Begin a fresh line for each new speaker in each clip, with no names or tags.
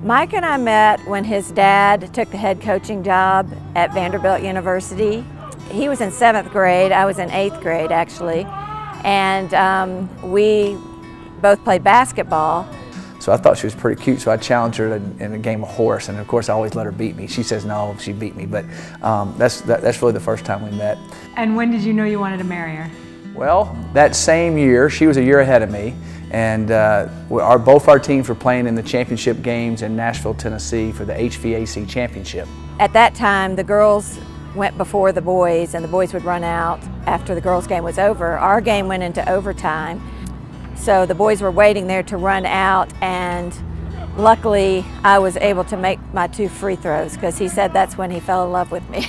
Mike and I met when his dad took the head coaching job at Vanderbilt University. He was in 7th grade, I was in 8th grade actually, and we both played basketball.
So I thought she was pretty cute, so I challenged her in a game of horse, and of course I always let her beat me. She says no, she beat me, but that's really the first time we met.
And when did you know you wanted to marry her?
Well, that same year, she was a year ahead of me, and both our teams were playing in the championship games in Nashville, Tennessee for the HVAC championship.
At that time, the girls went before the boys, and the boys would run out after the girls' game was over. Our game went into overtime, so the boys were waiting there to run out, and luckily I was able to make my 2 free throws because he said that's when he fell in love with me.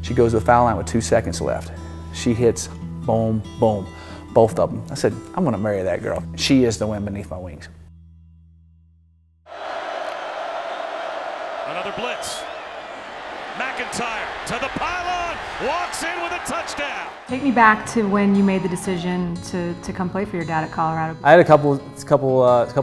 She goes to the foul line with 2 seconds left. She hits, boom, boom, both of them. I said, I'm going to marry that girl. She is the wind beneath my wings.
Another blitz. MacIntyre to the pylon, walks in with a touchdown.
Take me back to when you made the decision to come play for your dad at Colorado.
I had a couple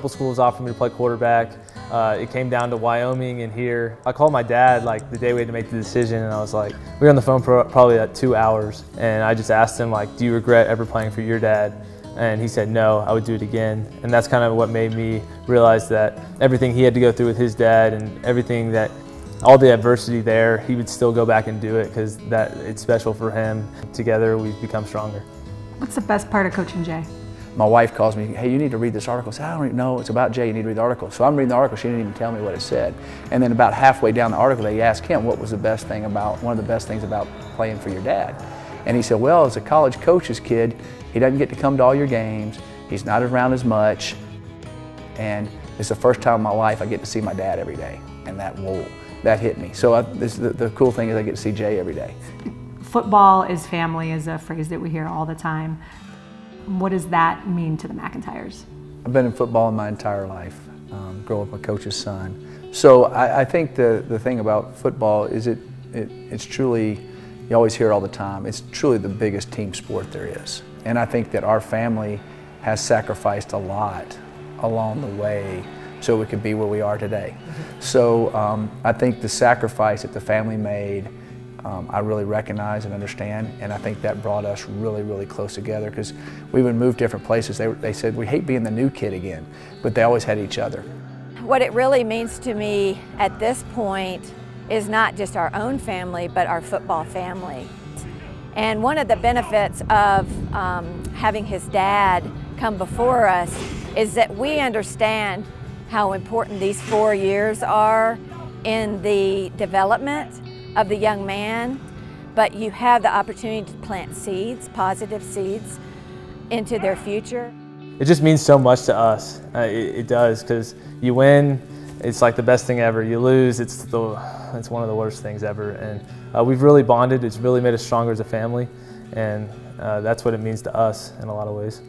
schools offer me to play quarterback. It came down to Wyoming and here. I called my dad like the day we had to make the decision, and I was like, we were on the phone for probably 2 hours, and I just asked him like, do you regret ever playing for your dad? And he said no, I would do it again. And that's kind of what made me realize that everything he had to go through with his dad and everything that all the adversity there, he would still go back and do it because it's special for him. Together, we've become stronger.
What's the best part of coaching Jay?
My wife calls me, hey, you need to read this article. I said, I don't even know, it's about Jay, you need to read the article. So I'm reading the article, she didn't even tell me what it said. And then about halfway down the article, they asked him what was one of the best things about playing for your dad. And he said, well, as a college coach's kid, he doesn't get to come to all your games, he's not around as much, and it's the first time in my life I get to see my dad every day. And that hit me. So the cool thing is I get to see Jay every day.
Football is family is a phrase that we hear all the time. What does that mean to the MacIntyres?
I've been in football my entire life, growing up my coach's son. So I think the thing about football is it's truly, you always hear it all the time, it's truly the biggest team sport there is. And I think that our family has sacrificed a lot along the way so we could be where we are today. So I think the sacrifice that the family made, I really recognize and understand, and I think that brought us really, really close together because we would move different places. They said, we hate being the new kid again, but they always had each other.
What it really means to me at this point is not just our own family, but our football family. And one of the benefits of having his dad come before us is that we understand how important these 4 years are in the development of the young man, but you have the opportunity to plant seeds, positive seeds, into their future.
It just means so much to us. It does, because you win, it's like the best thing ever. You lose, it's one of the worst things ever. And we've really bonded. It's really made us stronger as a family, and that's what it means to us in a lot of ways.